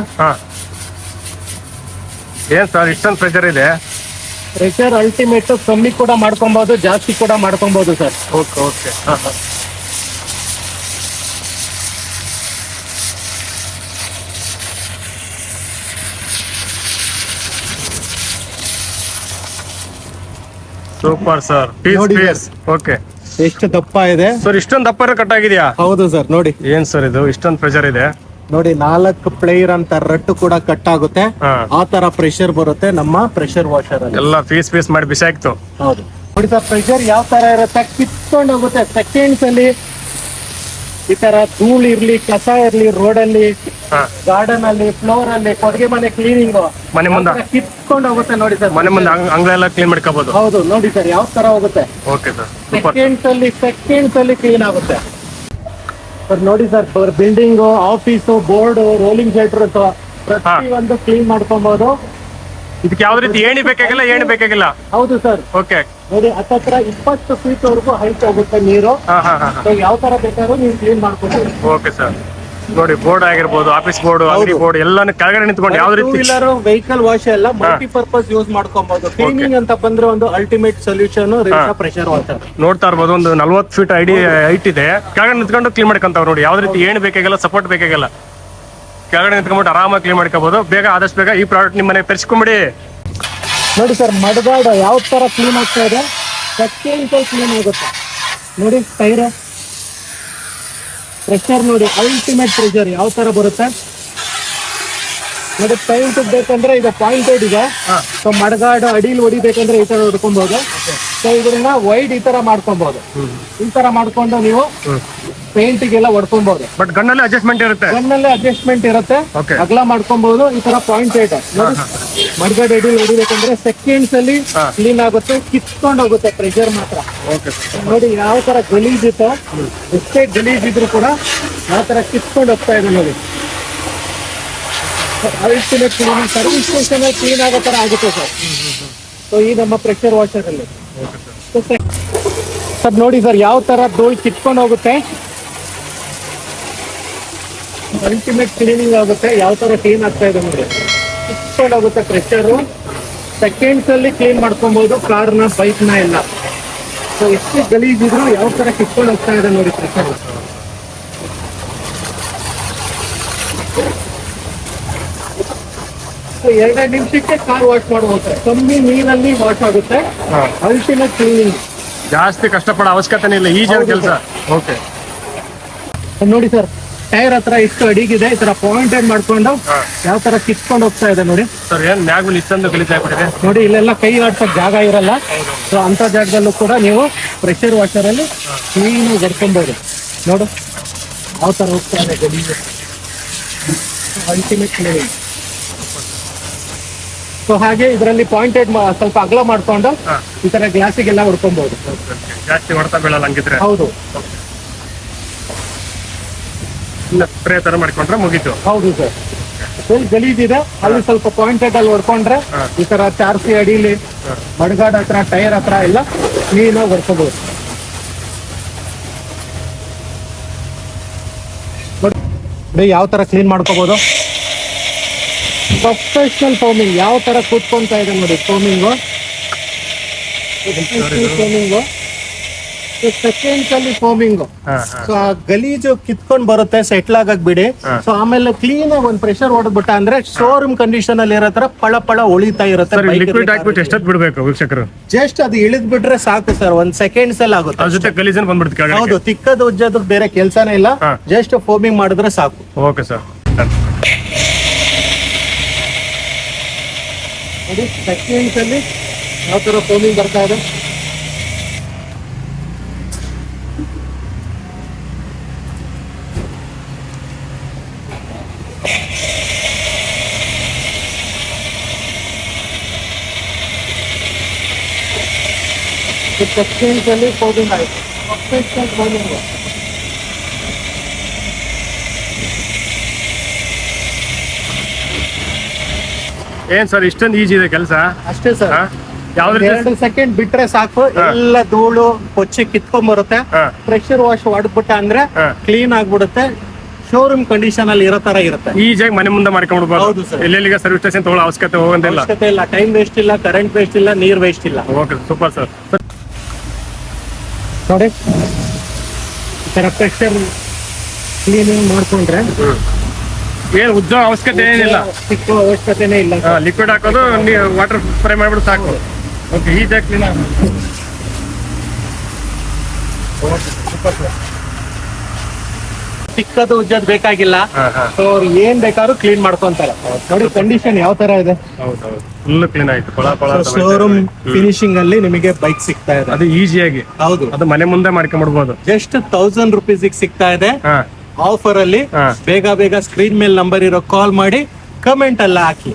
ಏನ್ ಸರ್ ಇಷ್ಟೊಂದು ಪ್ರೆಷರ್ ಇದೆ? ಪ್ರೆಷರ್ ಅಲ್ಟಿಮೇಟ್ ಕಮ್ಮಿ ಕೂಡ ಮಾಡ್ಕೊಬಹುದು, ಜಾಸ್ತಿ ಕೂಡ ಮಾಡ್ಕೊಬಹುದು sir. Okay okay. Super sir. Okay, ಎಷ್ಟು ದಪ್ಪ ಇದೆ ಸರ್? ಇಷ್ಟೊಂದು ದಪ್ಪ ಕಟ್ ಆಗಿದೆಯಾ? ಹೌದು ಸರ್. ನೋಡಿ ಏನ್ ಸರ್ ಇದು ಇಷ್ಟೊಂದು ಪ್ರೆಷರ್ ಇದೆ? ನೋಡಿ, 4 ಪ್ಲೇಯರ್ ಅಂತ ರಟ್ಟು ಕೂಡ ಕಟ್ ಆಗುತ್ತೆ. ಆ ತರ ಪ್ರೆಷರ್ ಬರುತ್ತೆ ನಮ್ಮ ಪ್ರೆಷರ್ ವಾಷರ್ ಅಲ್ಲಿ. ಎಲ್ಲ ಪೀಸ್ ಮಾಡಿ ಬಿಸಿ ಆಗ್ತು. ಹೌದು. ನೋಡಿ ಸರ್, ಪ್ರೆಷರ್ ಯಾವ ತರ ಇರುತ್ತೆ, ಕಿತ್ಕೊಂಡು ಹೋಗುತ್ತೆ ಸೆಕೆಂಡ್ಸ್ ಅಲ್ಲಿ. ಈ ತರ ಧೂಳು ಇರ್ಲಿ, ಕಸ ಇರ್ಲಿ, ರೋಡ್ ಅಲ್ಲಿ, ಹಾ. ಗಾರ್ಡನ್ ಅಲ್ಲಿ, ಫ್ಲೋರ್ ಅಲ್ಲಿ, ಕೊಡುಗೆ ಮನೆ ಕ್ಲೀನಿಂಗ್ ಮನೆ ಮುಂದೆ ಕಿತ್ಕೊಂಡು ಹೋಗುತ್ತೆ ನೋಡಿ ಸರ್. ಮನೆ ಮುಂದೆ ಅಂಗಳೆಲ್ಲ ಕ್ಲೀನ್ ಮಾಡ್ಕೋಬಹುದು. ಹೌದು ನೋಡಿ ಸರ್ ಯಾವ ತರ ಹೋಗುತ್ತೆ. Okay sir, super. ಸೆಕೆಂಡ್ಸ್ ಅಲ್ಲಿ ಕ್ಲೀನ್ ಆಗುತ್ತೆ ಸರ್. ನೋಡಿ sir, building, office, board, rolling shutter ಪ್ರತಿ ಒಂದು ಕ್ಲೀನ್ ಮಾಡ್ಕೊಬಹುದು. ಇದಕ್ಕೆ ಯಾವ್ದು ರೀತಿ ಏಣಿ ಬೇಕಾಗಿಲ್ಲ. ಹೌದು ಸರ್. ಓಕೆ. ನೋಡಿ ಹತ್ತತ್ರ 20 ಫೀಟ್ ವರೆಗೂ ಹೈಟ್ ಹೋಗುತ್ತೆ ನೀರು. ಯಾವ ತರ ಬೇಕಾದ್ರೂ ನೀವು ಕ್ಲೀನ್ ಮಾಡ್ಕೊಬಹುದು. Okay sir. ನೋಡಿ ಬೋರ್ಡ್ ಆಗಿರ್ಬೋದು, ಆಫೀಸ್ ಬೋರ್ಡ್, ಅಂಗಡಿ ಬೋರ್ಡ್ ಎಲ್ಲಾನು ಕೆಳಗಡೆ ನಿಂತ್ಕೊಂಡು ಯಾವ್ದು ರೀತಿ ವೀಲರ್ ವೆಹಿಕಲ್ ವಾಶ್ ಎಲ್ಲ ಮಲ್ಟಿಪರ್ಪಸ್ ಯೂಸ್ ಮಾಡ್ಕೊಬಹುದು. ಕ್ಲೀನಿಂಗ್ ಅಂತ ಬಂದ್ರೆ ಒಂದು ಅಲ್ಟಿಮೇಟ್ ಸೊಲ್ಯೂಷನ್ ಪ್ರೆಷರ್ ವಾಷರ್. ನೋಡ್ತಾ ಇರ್ಬೋದು, ಒಂದು 40 ಫೀಟ್ ಹೈಟ್ ಇದೆ. ಕೆಳಗಡೆ ನಿಂತ್ಕೊಂಡು ಕ್ಲೀನ್ ಮಾಡ್ಕೊಂತಾವ್ ನೋಡಿ. ಯಾವ್ದು ರೀತಿ ಏನು ಬೇಕಾಗಿಲ್ಲ, ಸಪೋರ್ಟ್ ಬೇಕಾಗಿಲ್ಲ. ಕೆಳಗಡೆ ನಿಂತ್ಕೊಂಡ್ಬಿಟ್ಟು ಆರಾಮಾಗಿ ಕ್ಲೀನ್ ಮಾಡ್ಕೋಬಹುದು. ಬೇಗ ಆದಷ್ಟು ಬೇಗ ಈ ಪ್ರಾಡಕ್ಟ್ ನಿಮ್ಮ ಮನೆಗೆ ತರಿಸ್ಕೊಂಬಿಡಿ. ನೋಡಿ ಸರ್, ಮಡಗಾಡು ಯಾವ ತರ ಕ್ಲೀನ್ ಆಗ್ತಾ ಇದೆ, ಸೆಕೆಂಡ್ ಕ್ಲೀನ್ ಆಗುತ್ತೆ ನೋಡಿ. ಟೈರ್ ಪ್ರೆಷರ್ ನೋಡಿ, ಅಲ್ಟಿಮೇಟ್ ಪ್ರೆಷರ್ ಯಾವ ತರ ಬರುತ್ತೆ ನೋಡಿ. ಪೈಂಟ್ ಬೇಕಂದ್ರೆ ಇದು ಪಾಯಿಂಟೆಡ್ ಇದೆ. ಸೊ ಮಡಗಾಡು ಅಡಿಲ್ ಹೊಡಿಬೇಕಂದ್ರೆ ಈ ತರ ಹೊಡ್ಕೊಬಹುದು. ಸೊ ಇದನ್ನ ವೈಡ್ ಈ ತರ ಮಾಡ್ಕೊಬಹುದು. ಈ ತರ ಮಾಡ್ಕೊಂಡು ನೀವು ಪೇಂಟಿಗೆಲ್ಲ ಹೊಡ್ಕೊಬಹುದು. ಬಟ್ ಗನ್ನಲ್ಲಿ ಅಡ್ಜಸ್ಟ್ಮೆಂಟ್ ಇರುತ್ತೆ. ಗನ್ನಲ್ಲಿ ಅಡ್ಜಸ್ಟ್ಮೆಂಟ್ ಇರುತ್ತೆ. Okay. ಅಗಲ ಮಾಡ್ಕೊಬಹುದು. ಈ ತರ ಪಾಯಿಂಟೆಡ್ ಮಡಗಾಡು ಅಡಿಲ್ ಹೊಡಿಬೇಕಂದ್ರೆ ಸೆಕೆಂಡ್ಸ್ ಅಲ್ಲಿ ಕ್ಲೀನ್ ಆಗುತ್ತೆ. ಕಿತ್ಕೊಂಡು ಹೋಗುತ್ತೆ ಪ್ರೆಷರ್ ಮಾತ್ರ. ಓಕೆ. ನೋಡಿ ಯಾವ ತರ ಗಲೀಜ್ ಇತ್ತು, ಎಷ್ಟೇ ಗಲೀಜ್ ಇದ್ರು ಕೂಡ ಯಾವ ತರ ಕಿತ್ಕೊಂಡು ಹೋಗ್ತಾ ಇದೆ ನೋಡಿ. ಅಲ್ಟಿಮೇಟ್ ಕ್ಲೀನಿಂಗ್, ಸರ್ವಿಸ್ ಸ್ಟೇಷನ್ ಅಲ್ಲಿ ಕ್ಲೀನ್ ಆಗೋ ತರ ಆಗುತ್ತೆ ಸರ್. ಸೊ ಈ ನಮ್ಮ ಪ್ರೆಷರ್ ವಾಷರ್ ಅಲ್ಲಿ ಸರ್ ನೋಡಿ ಸರ್ ಯಾವ ತರ ಧೂಳು ಕಿತ್ಕೊಂಡು ಹೋಗುತ್ತೆ. ಅಲ್ಟಿಮೇಟ್ ಕ್ಲೀನಿಂಗ್ ಆಗುತ್ತೆ. ಯಾವ ತರ ಕ್ಲೀನ್ ಆಗ್ತಾ ಇದೆ ನೋಡಿ. ಕಿತ್ಕೊಂಡು ಹೋಗುತ್ತೆ ಪ್ರೆಷರು. ಸೆಕೆಂಡ್ಸ್ ಅಲ್ಲಿ ಕ್ಲೀನ್ ಮಾಡ್ಕೊಬಹುದು ಕಾರ್ನ, ಬೈಕ್ನ ಎಲ್ಲ. ಸೊ ಎಷ್ಟು ಗಲೀಜ್ ಇದ್ರು ಯಾವ ತರ ಕಿತ್ಕೊಂಡು ಹೋಗ್ತಾ ಇದೆ ನೋಡಿ ಪ್ರೆಷರ್. ಸೊ 2 ನಿಮಿಷಕ್ಕೆ ಕಾರ್ ವಾಶ್ ಮಾಡಬಹುದು. ಕಮ್ಮಿ ನೀರಲ್ಲಿ ವಾಶ್ ಆಗುತ್ತೆ. Ultimate cleaning. ಜಾಸ್ತಿ ಕಷ್ಟಪಡೋ ಅವಶ್ಯಕತೆ ಇಲ್ಲ, ಈಜಿ ಕೆಲಸ. ಓಕೆ. ನೋಡಿ ಸರ್, ಟೈರ್ ಹತ್ರ ಇಷ್ಟು ಅಡಿಗಿದೆ. ಈ ತರ ಪಾಯಿಂಟೆಡ್ ಮಾಡ್ಕೊಂಡು ಯಾವ ತರ ಕಿತ್ಕೊಂಡು ಹೋಗ್ತಾ ಇದೆ ನೋಡಿ ಸರ್. ಏನ್ ಮ್ಯಾಗ್ಲಿ ಇಷ್ಟೊಂದು ಗಲೀಜ್ ಆಗ್ಬಿಟ್ಟಿದೆ ನೋಡಿ. ಇಲ್ಲೆಲ್ಲ ಕೈ ಆಡ್ಸಕ್ ಜಾಗ ಇರಲ್ಲ. ಸೊ ಅಂತ ಜಾಗದಲ್ಲೂ ಕೂಡ ನೀವು ಪ್ರೆಷರ್ ವಾಷರ್ ಅಲ್ಲಿ ಕ್ಲೀನ್ ಗಡ್ಕೊಬಹುದು. ನೋಡು ಯಾವ ತರ ಹೋಗ್ತಾ ಇದೆ ಗಲೀಜು. Ultimate cleaning. ಸೊ ಹಾಗೆ ಇದರಲ್ಲಿ ಪಾಯಿಂಟೆಡ್ ಸ್ವಲ್ಪ ಅಗಲ ಮಾಡ್ಕೊಂಡು ಈ ತರ ಗ್ಲಾಸಿಗೆಲ್ಲ ಹೊಡ್ಕೊಬಹುದು. ಜಾಸ್ತಿ ಹೊಡ್ತಾ ಬೀಳಲ್ಲ ಹಂಗಿದ್ರೆ. ಹೌದು. ಸ್ಪ್ರೇ ತರ ಮಾಡ್ಕೊಂಡ್ರೆ ಮುಗೀತು. ಹೌದು ಸರ್. ಫುಲ್ ಗಲೀಜ್ ಇದೆ, ಅಲ್ಲಿ ಸ್ವಲ್ಪ ಪಾಯಿಂಟೆಡ್ ಅಲ್ಲಿ ಹೊಡ್ಕೊಂಡ್ರೆ ಈ ತರ ಚಾರ್ಸಿ ಅಡಿಲಿ, ಮಡಗಾಡ್ ಹತ್ರ, ಟೈರ್ ಹತ್ರ ಎಲ್ಲ ಕ್ಲೀನ್ ಆಗಿ ಹೊಡ್ಕೋಬಹುದು. ನೋಡಿ ಯಾವ ತರ ಕ್ಲೀನ್ ಮಾಡ್ಕೋಬಹುದು. ಪ್ರೊಫೆಷನಲ್ ಫೋಮಿಂಗ್ ಯಾವ ತರ ಕೂತ್ಕೊಂತಾ ಇದೆ ನೋಡಿ. ಫೋಮಿಂಗು ಸೆಕೆಂಡ್ಸ್ ಅಲ್ಲಿ ಫೋಮಿಂಗು. ಸೊ ಆ ಗಲೀಜು ಕಿತ್ಕೊಂಡ್ ಬರುತ್ತೆ, ಸೆಟ್ಲ್ ಆಗಕ್ ಬಿಡಿ. ಸೊ ಆಮೇಲೆ ಕ್ಲೀನ್ ಆಗಿ ಒಂದ್ ಪ್ರೆಷರ್ ಹೊಡೆದ್ಬಿಟ್ಟ ಅಂದ್ರೆ ಶೋರೂಮ್ ಕಂಡೀಷನ್ ಅಲ್ಲಿ ಇರೋ ತರ ಪಳ ಪಳ ಉಳಿತಾ ಇರುತ್ತೆ. ಲಿಕ್ವಿಡ್ ಹಾಕ್ಬಿಟ್ಟು ಎಷ್ಟೊತ್ತು ಬಿಡ್ಬೇಕು ವೀಕ್ಷಕರು? ಜಸ್ಟ್ ಅದು ಇಳಿದ್ ಬಿಟ್ರೆ ಸಾಕು ಸರ್, 1 seconds ಅಲ್ಲಿ ಆಗುತ್ತೆ. ಅದ್ರ ಜೊತೆ ಗಲೀಜನ್ ಬಂದ್ಬಿಡ್ತು. ಹೌದು, ತಿಕ್ಕದ ಉಜ್ಜೋದು ಬೇರೆ ಕೆಲ್ಸನೇ ಇಲ್ಲ. ಜಸ್ಟ್ ಫೋಮಿಂಗ್ ಮಾಡಿದ್ರೆ ಸಾಕು. Okay sir. ನೋಡಿ ಸೆಕೆಂಡ್ಸ್ ಅಲ್ಲಿ ಯಾವ ತರ ಫೋಮಿಂಗ್ ಬರ್ತಾ ಇದೆ. ಸೆಕೆಂಡ್ಸ್ ಅಲ್ಲಿ ಫೋಮಿಂಗ್ ಆಯ್ತು. Professional foaming. ಏನ್ ಸರ್ ಇಷ್ಟೊಂದು ಈಜಿ ಇದೆ ಕೆಲಸ? ಅಷ್ಟೇ ಸರ್. ಯಾವ್ದು 2 ಸೆಕೆಂಡ್ ಬಿಟ್ರೆ ಸಾಕು, ಎಲ್ಲ ಧೂಳು ಕೊಚ್ಚಿ ಕಿತ್ಕೊಂಡ್ ಬರುತ್ತೆ. ಪ್ರೆಷರ್ ವಾಶ್ ಹೊಡೆದ್ಬಿಟ್ಟ ಅಂದ್ರೆ ಕ್ಲೀನ್ ಆಗ್ಬಿಡುತ್ತೆ. ಶೋರೂಮ್ ಕಂಡೀಷನ್ ಅಲ್ಲಿ ಇರೋ ತರ ಇರುತ್ತೆ. ಈಜಾಗಿ ಮನೆ ಮುಂದೆ ಮಾಡ್ಕೊಂಡ್ಬಿಡ್ಬೋದು. ಹೌದು ಸರ್. ಎಲ್ಲೆಲ್ಲಿಗೆ ಸರ್ವಿಸ್ ಸ್ಟೇಷನ್ ತಗೊಳ್ಳೋ ಅವಶ್ಯಕತೆ ಹೋಗೋದಿಲ್ಲ. ಅವಶ್ಯಕತೆ ಇಲ್ಲ. ಟೈಮ್ ವೇಸ್ಟ್ ಇಲ್ಲ, ಕರೆಂಟ್ ವೇಸ್ಟ್ ಇಲ್ಲ, ನೀರ್ ವೇಸ್ಟ್ ಇಲ್ಲ. Okay, super sir. ನೋಡಿ ಈ ತರ ಪ್ರೆಷರ್ ಕ್ಲೀನಿಂಗ್ ಮಾಡ್ಕೊಂಡ್ರೆ ಏನ್ ಉಜ್ಜೋ ಅವಶ್ಯಕತೆ ಏನಿಲ್ಲ, ಸಿಕ್ಕೋ ಅವಶ್ಯಕತೆನೇ ಇಲ್ಲ. ಲಿಕ್ವಿಡ್ ಹಾಕೋದು, ವಾಟರ್ ಸ್ಪ್ರೇ ಮಾಡ್ಬಿಟ್ಟು ಸಾಕು. ಓಕೆ, ಈಜಾಗಿ ಕ್ಲೀನ್ ಆಗ. Super sir. ತಿಕ್ಕದು ಉಜ್ಜದ್ ಬೇಕಾಗಿಲ್ಲ. ಸೊ ಅವ್ರು ಏನ್ ಬೇಕಾದ್ರೂ ಕ್ಲೀನ್ ಮಾಡ್ಕೊಂತಾರೆ. ನೋಡಿ ಕಂಡೀಷನ್ ಯಾವ ತರ ಇದೆ. ಹೌದೌದು, ಫುಲ್ ಕ್ಲೀನ್ ಆಯ್ತು, ಪಳ ಪಳ ಅಂತ ಶೋರೂಮ್ ಫಿನಿಶಿಂಗ್ ಅಲ್ಲಿ ನಿಮಗೆ ಬೈಕ್ ಸಿಗ್ತಾ ಇದೆ. ಅದು ಈಸಿಯಾಗಿ, ಹೌದು, ಅದು ಮನೆ ಮುಂದೆ ಮಾಡ್ಕೊಂಡ್ಬಿಡ್ಬೋದು. ಜಸ್ಟ್ 1000 rupees ಸಿಗ್ತಾ ಇದೆ ಆಫರ್ ಅಲ್ಲಿ. ಬೇಗ ಬೇಗ ಸ್ಕ್ರೀನ್ ಮೇಲೆ ನಂಬರ್ ಇರೋ ಕಾಲ್ ಮಾಡಿ, ಕಮೆಂಟ್ ಎಲ್ಲ ಹಾಕಿ.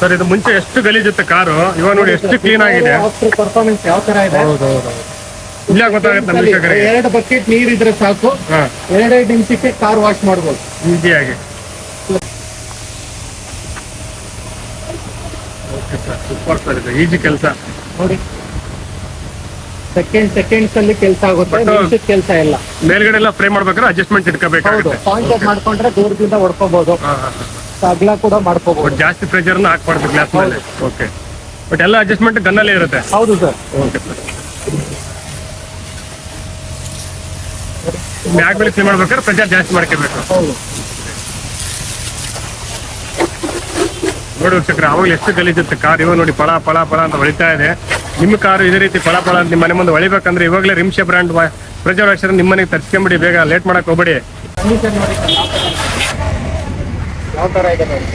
ಸರ್ ಇದು ಮುಂಚೆ ಎಷ್ಟು ಗಲೀಜಿತ್ತು ಕಾರು, ಇವಾಗ ನೋಡಿ ಎಷ್ಟು ಕ್ಲೀನ್ ಆಗಿದೆ. ಪರ್ಫಾರ್ಮೆನ್ಸ್ ಯಾವ ತರ ಇದೆ. ಇಲ್ಲ ಗೊತ್ತಾಗುತ್ತೆ ನಮ್ಮ ವೀಕ್ಷಕರಿಗೆ. 2 ಬಕೆಟ್ ನೀರಿದ್ರೆ ಸಾಕು, 2 ನಿಮಿಷಕ್ಕೆ ಕಾರ್ ವಾಶ್ ಮಾಡ್ಬೋದು ಈಸಿಯಾಗಿ. ಸೂಪರ್ ಸರ್, ಇದು ಈಜಿ ಕೆಲಸ ನೋಡಿ. ಸೆಕೆಂಡ್ಸ್ ಅಲ್ಲಿ ಕೆಲಸ ಆಗುತ್ತೆ, ನಿಮಿಷದ ಕೆಲಸ ಇಲ್ಲ. ಮೇಲ್ಗಡೆ ಎಲ್ಲ ಫ್ರೈ ಮಾಡ್ಬೇಕಾದ್ರೆ ಅಡ್ಜಸ್ಟ್ಮೆಂಟ್ ಇಟ್ಕೋಬೇಕಾಗುತ್ತೆ. ಪಾಯಿಂಟ್ ಮಾಡ್ಕೊಂಡ್ರೆ ದೂರದಿಂದ ಹೊಡ್ಕೋಬಹುದು, ಅಗ್ಲ ಕೂಡ ಮಾಡ್ಕೋಬಹುದು. ಜಾಸ್ತಿ ಪ್ರೆಷರ್ ಹಾಕ್ಬಾರ್ದು ಗ್ಲಾಸ್ ಮೇಲೆ. ಓಕೆ, ಬಟ್ ಎಲ್ಲ ಅಡ್ಜಸ್ಟ್ಮೆಂಟ್ ಗನ್ನಲ್ಲೇ ಇರುತ್ತೆ. ಹೌದು ಸರ್. ಓಕೆ ಸರ್, ಮ್ಯಾಗ್ ಮೇಲೆ ಕ್ಲೀನ್ ಮಾಡ್ಬೇಕಾದ್ರೆ ಪ್ರೆಷರ್ ಜಾಸ್ತಿ ಮಾಡ್ಕೋಬೇಕು. ಹೌದು ನೋಡಿ ವೀಕ್ಷಕರೇ, ಅವಾಗಲೇ ಎಷ್ಟು ಗಲೀಜಿತ್ತು ಕಾರ್, ಇವಾಗ ನೋಡಿ ಪಳ ಪಳ ಪಳ ಅಂತ ಹೊಳಿತಾ ಇದೆ. ನಿಮ್ಮ ಕಾರು ಇದೇ ರೀತಿ ಪಳ ಪಳ ಅಂತ ನಿಮ್ಮ ಮನೆ ಮುಂದೆ ಹೊಳಿಬೇಕಂದ್ರೆ ಇವಾಗಲೇ ರಿಮ್ಶಾ ಬ್ರ್ಯಾಂಡ್ ಪ್ರೆಷರ್ ವಾಷರ್ ನಿಮ್ಮ ಮನೆಗೆ ತರಿಸ್ಕೊಂಬಿಡಿ, ಬೇಗ ಲೇಟ್ ಮಾಡಕ್ ಹೋಗ್ಬೇಡಿ. ಕಂಡೀಷನ್ ನೋಡಿ ಯಾವ ತರ ಇದೆ ನೋಡಿ.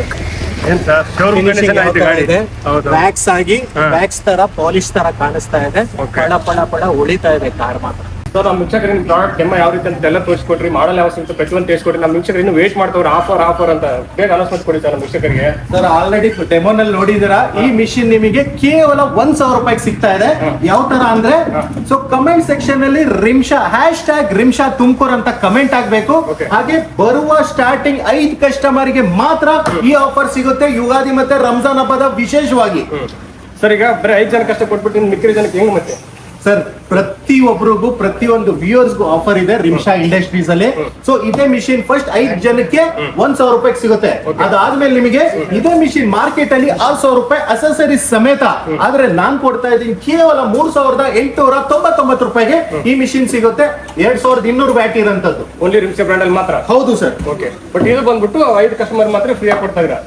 ಏನ್ ಸರ್, ಶೋರೂಮ್ ಕಂಡೀಷನ್ ಆಯ್ತು ಗಾಡಿ. ಹೌದು, ವ್ಯಾಕ್ಸ್ ಆಗಿ ವ್ಯಾಕ್ಸ್ ತರ ಪಾಲಿಶ್ ತರ ಕಾಣಿಸ್ತಾ ಇದೆ. ಪಳ ಪಳ ಪಳ ಹೊಳಿತಾ ಇದೆ ಕಾರ್ ಮಾತ್ರ. ಸೊ ನಮ್ಮ ವೀಕ್ಷಕರು ನಿಮ್ಮ ಪ್ರಾಡಕ್ಟ್ ಡೆಮೋ ಯಾವ ರೀತಿ ಅಂತ ಎಲ್ಲ ತೋರಿಸ್ಕೊಟ್ರಿ, ಮಾಡಲ್ ಯಾವ ಸಿಗುತ್ತೆ ಪ್ರತಿಯೊಂದು ತೋರಿಸ್ಕೊಟ್ರಿ. ನಮ್ಮ ವೀಕ್ಷಕರು ಇನ್ನು ವೇಟ್ ಮಾಡ್ತವ್ರು ಆಫರ್ ಅಂತ ಬೇಗ ಅನೌನ್ಸ್ಮೆಂಟ್ ಕೊಡಿ ಸರ್ ನಮ್ಮ ವೀಕ್ಷಕರಿಗೆ. ಸರ್ ಆಲ್ರೆಡಿ ಡೆಮೋನಲ್ಲಿ ನೋಡಿದಿರಾ, ಈ ಮಿಷಿನ್ ನಿಮಗೆ ಕೇವಲ 1000 ರೂಪಾಯಿಗೆ ಸಿಗ್ತಾ ಇದೆ. ಯಾವ ತರ ಅಂದ್ರೆ, ಸೊ ಕಮೆಂಟ್ ಸೆಕ್ಷನ್ ಅಲ್ಲಿ #ರಿಮ್ಶಾ ತುಮಕೂರು ಅಂತ ಕಮೆಂಟ್ ಆಗ್ಬೇಕು. ಹಾಗೆ ಬರುವ ಸ್ಟಾರ್ಟಿಂಗ್ 5 ಕಸ್ಟಮರ್ ಗೆ ಮಾತ್ರ ಈ ಆಫರ್ ಸಿಗುತ್ತೆ, ಯುಗಾದಿ ಮತ್ತೆ ರಂಜಾನ್ ಹಬ್ಬದ ವಿಶೇಷವಾಗಿ. ಸರ್ ಈಗ ಬರೀ 5 ಜನ ಕಷ್ಟ ಕೊಟ್ಬಿಟ್ಟು ಮಿಕ್ಕಿದ ಜನಕ್ಕೆ ಹೆಂಗ್ ಮತ್ತೆ ಸರ್ ಪ್ರತಿಯೊಬ್ಬರಿಗೂ ಪ್ರತಿಯೊಂದು ವ್ಯೂವರ್ಸ್ಗೂ ಆಫರ್ ಇದೆ ರಿಮ್ಶಾ ಇಂಡಸ್ಟ್ರೀಸ್ ಅಲ್ಲಿ. ಸೊ ಇದೇ ಮಿಷಿನ್ ಫಸ್ಟ್ 5 ಜನಕ್ಕೆ 1000 ರೂಪಾಯಿಗೆ ಸಿಗುತ್ತೆ. ಅದಾದ್ಮೇಲೆ ನಿಮಗೆ ಇದೇ ಮಿಷಿನ್ ಮಾರ್ಕೆಟ್ ಅಲ್ಲಿ 6000 ರೂಪಾಯಿ ಅಸೆಸರೀಸ್ ಸಮೇತ. ಆದ್ರೆ ನಾನ್ ಕೊಡ್ತಾ ಇದ್ದೀನಿ ಕೇವಲ 3899 ರೂಪಾಯಿಗೆ ಈ ಮಿಷಿನ್ ಸಿಗುತ್ತೆ. 2200 ವ್ಯಾಟ್ ಇರೋಂಥದ್ದು ಓನ್ಲಿ ರಿಮ್ಶಾ ಬ್ರ್ಯಾಂಡ್ ಅಲ್ಲಿ ಮಾತ್ರ. ಹೌದು ಸರ್. ಓಕೆ, ಬಟ್ ಇದು ಬಂದ್ಬಿಟ್ಟು 5 ಕಸ್ಟಮರ್ ಮಾತ್ರ ಫ್ರೀ ಆಗಿ ಕೊಡ್ತಾ ಇದ್ದೀರಾ.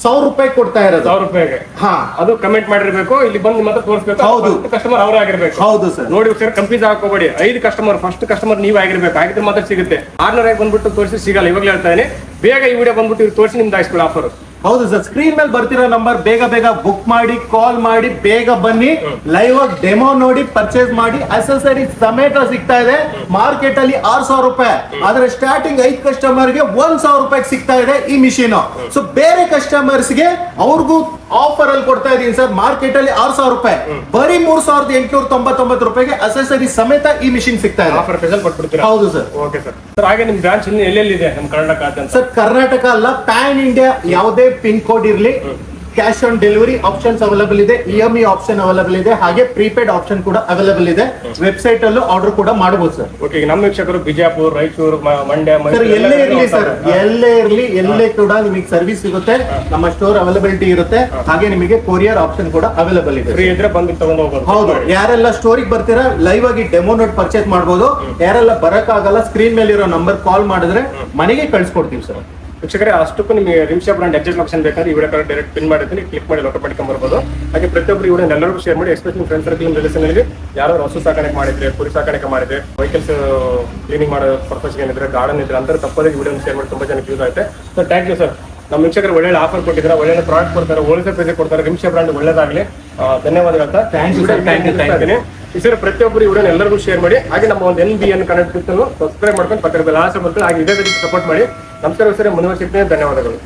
1000 ರೂಪಾಯಿ ಕೊಡ್ತಾ ಇರೋದು. 1000 ರೂಪಾಯಿಗೆ. ಹಾ, ಅದು ಕಮೆಂಟ್ ಮಾಡಿರ್ಬೇಕು, ಇಲ್ಲಿ ಬಂದು ಮಾತ್ರ ತೋರಿಸ್ಬೇಕು. ಹೌದು, ಕಸ್ಟಮರ್ ಅವರೇ ಆಗಿರ್ಬೇಕು. ಹೌದು ಸರ್. ನೋಡಿ ಸರ್, ಕಂಪ್ಲೀಸ್ ಹಾಕೋಬೇಡಿ. 5 ಕಸ್ಟಮರ್, ಫಸ್ಟ್ ಕಸ್ಟಮರ್ ನೀವು ಆಗಿರ್ಬೇಕು, ಆಗಿದ್ರೆ ಮಾತ್ರ ಸಿಗುತ್ತೆ. 600 ಬಂದ್ಬಿಟ್ಟು ತೋರಿಸಿ ಸಿಗಲ್ಲ. ಇವಾಗಲೇ ಹೇಳ್ತಾ ಇದೀನಿ, ಬೇಗ ಈ ವಿಡಿಯೋ ಬಂದ್ಬಿಟ್ಟು ಇವ್ರು ತೋರಿಸಿ ನಿಮ್ದು ಆಯ್ಸ್ಕೊಳ್ಳಿ ಆಫರ್. ಹೌದು ಸರ್, ಸ್ಕ್ರೀನ್ ಮೇಲೆ ಬರ್ತಿರೋ ನಂಬರ್ ಬೇಗ ಬೇಗ ಬುಕ್ ಮಾಡಿ, ಕಾಲ್ ಮಾಡಿ, ಬೇಗ ಬನ್ನಿ, ಲೈವ್ ಆಗಿ ಡೆಮೋ ನೋಡಿ ಪರ್ಚೇಸ್ ಮಾಡಿ. ಅಸೆಸರಿ ಸಮೇತ ಸಿಗ್ತಾ ಇದೆ. ಮಾರ್ಕೆಟ್ ಅಲ್ಲಿ 6000 ರೂಪಾಯಿ, ಆದ್ರೆ ಸ್ಟಾರ್ಟಿಂಗ್ 5 ಕಸ್ಟಮರ್ ಗೆ 1000 ರೂಪಾಯಿ ಸಿಗ್ತಾ ಇದೆ ಈ ಮಿಷಿನ್. ಸೊ ಬೇರೆ ಕಸ್ಟಮರ್ಸ್ ಗೆ ಅವ್ರಿಗೂ ಆಫರ್ ಅಲ್ಲಿ ಕೊಡ್ತಾ ಇದೀನಿ ಸರ್. ಮಾರ್ಕೆಟ್ ಅಲ್ಲಿ 6000 ರೂಪಾಯಿ, ಬರೀ 3899 ರೂಪಾಯಿಗೆ ಅಸೆಸರಿ ಸಮೇತ ಈ ಮಿಷಿನ್ ಸಿಗ್ತಾ ಇದೆ. ಆಫರ್ ಸ್ಪೆಷಲ್ ಕೊಟ್ಬಿಡ್ತೀರಾ? ಹೌದು ಸರ್. Okay sir. ಸರ್ ಹಾಗೆ ನಿಮ್ ಬ್ರಾಂಚ್ ಇನ್ನು ಎಲ್ಲೆಲ್ಲಿದೆ ನಮ್ಮ ಕರ್ನಾಟಕ? ಸರ್ ಕರ್ನಾಟಕ ಅಲ್ಲ, ಪ್ಯಾನ್ ಇಂಡಿಯಾ, ಯಾವುದೇ ಪಿನ್ ಕೋಡ್ ಇರ್ಲಿ, cash on delivery options available ಇದೆ, EMI ಆಪ್ಷನ್ ಅವೈಲೇಬಲ್ ಇದೆ, ಹಾಗೆ ಪ್ರೀಪೇಡ್ ಆಪ್ಷನ್ ಕೂಡ ಅವೈಲೇಬಲ್ ಇದೆ. ವೆಬ್ಸೈಟ್ ಅಲ್ಲೂ ಆರ್ಡರ್ ಕೂಡ ಮಾಡಬಹುದು ಸರ್. ಓಕೆ, ನಮ್ಮ ವೀಕ್ಷಕರು ಬಿಜಾಪುರ, ರಾಯಚೂರು, ಮಂಡ್ಯ, ಸರ್ ಎಲ್ಲೇ ಇರ್ಲಿ ಸರ್, ಎಲ್ಲೇ ಇರ್ಲಿ, ಎಲ್ಲೇ ಕೂಡ ನಿಮಗೆ ಸರ್ವಿಸ್ ಸಿಗುತ್ತೆ. ನಮ್ಮ ಸ್ಟೋರ್ ಅವೈಲಬಿಲಿಟಿ ಇರುತ್ತೆ, ಹಾಗೆ ನಿಮಗೆ ಕೊರಿಯರ್ ಆಪ್ಷನ್ ಕೂಡ ಅವೈಲೇಬಲ್ ಇದೆ. ಫ್ರೀ ಇದ್ರೆ ಬಂದು ತಗೊಂಡು ಹೋಗ್ಬೋದು. ಹೌದು, ಯಾರೆಲ್ಲ ಸ್ಟೋರಿಗೆ ಬರ್ತೀರಾ ಲೈವ್ ಆಗಿ ಡೆಮೋ ನೋಡಿ ಪರ್ಚೇಸ್ ಮಾಡಬಹುದು. ಯಾರೆಲ್ಲ ಬರಕ್ಕಾಗಲ್ಲ, ಸ್ಕ್ರೀನ್ ಮೇಲೆ ಇರೋ ನಂಬರ್ ಕಾಲ್ ಮಾಡಿದ್ರೆ ಮನೆಗೆ ಕಳ್ಸಿಕೊಡ್ತೀವಿ ಸರ್. ವೀಕ್ಷಕರೇ, ಅಷ್ಟಕ್ಕೂ ನಿಮಗೆ ರಿಮ್ಶಾ ಬ್ರಾಂಡ್ ಎಕ್ಸಾಕ್ಟ್ ಲೊಕೇಶನ್ ಬೇಕಾದ್ರೆ ಈ ವಿಡಿಯೋ ಡೈರೆಕ್ಟ್ ಪಿನ್ ಮಾಡಿರ್ತೀನಿ, ಕ್ಲಿಕ್ ಮಾಡಿ ಲೊಕೇಟ್ ಮಾಡ್ಕೊಂಡು ಬರ್ಬೋದು. ಹಾಗೆ ಪ್ರತಿಯೊಬ್ಬರು ಈ ವಿಡಿಯೋ ಎಲ್ಲರಿಗೂ ಶೇರ್ ಮಾಡಿ, ಎಸ್ಪೆಷಲಿ ಫ್ರೆಂಡ್ಸ್ ಸರ್ಕಲ್ ರಿಲೇಷನ್ ಅಲ್ಲಿ ಯಾರು ಹಸು ಸಾಕಾಣಿಕೆ ಮಾಡಿದ್ರೆ, ಕುರಿ ಸಾಕಾಣಿಕೆ ಮಾಡಿದ್ರೆ, ವೆಹಿಕಲ್ಸ್ ಕ್ಲೀನಿಂಗ್ ಮಾಡೋ ಪರ್ಪಸ್ ಏನಿದ್ರೆ, ಗಾರ್ಡನ್ ಇದ್ರೆ ಅಂತ ತಪ್ಪದೇ ವಿಡಿಯೋ ಶೇರ್ ಮಾಡಿ ತುಂಬಾ ಜನಕ್ಕೆ ಯೂಸ್ ಆಗುತ್ತೆ. So thank you sir. ನಮ್ಮ ವೀಕ್ಷಕರು ಒಳ್ಳೆ ಆಫರ್ ಕೊಟ್ಟಿದ್ದಾರೆ, ಒಳ್ಳೆ ಪ್ರಾಡಕ್ಟ್ ಕೊಡ್ತಾರೆ, ಹೋಲ್ಸೇಲ್ ಪ್ರೈಸ್ ಕೊಡ್ತಾರೆ. ರಿಮ್ಶಾ ಬ್ರಾಂಡ್ ಒಳ್ಳೇದಾಗಲಿ, ಧನ್ಯವಾದಗಳು ಅಂತ ಸರ್. ಪ್ರತಿಯೊಬ್ಬರು ಈ ವಿಡಿಯೋ ಎಲ್ಲರಿಗೂ ಶೇರ್ ಮಾಡಿ. ಹಾಗೆ ನಮ್ಮ ಒಂದು NBN ಕನ್ನಡ ಸಬ್ಸ್ಕ್ರೈಬ್ ಮಾಡ್ಕೊಂಡು ಪಕ್ಕದ ಬೆಲ್ ಆಸೆ ಬರ್ತಾರೆ. ಹಾಗೆ ಇದೇ ರೀತಿ ಸಪೋರ್ಟ್ ಮಾಡಿ. ನಮಸ್ಕಾರ ಸರ್, ಮುಂದುವರಿಸಿದ್ದೇನೆ. ಧನ್ಯವಾದಗಳು.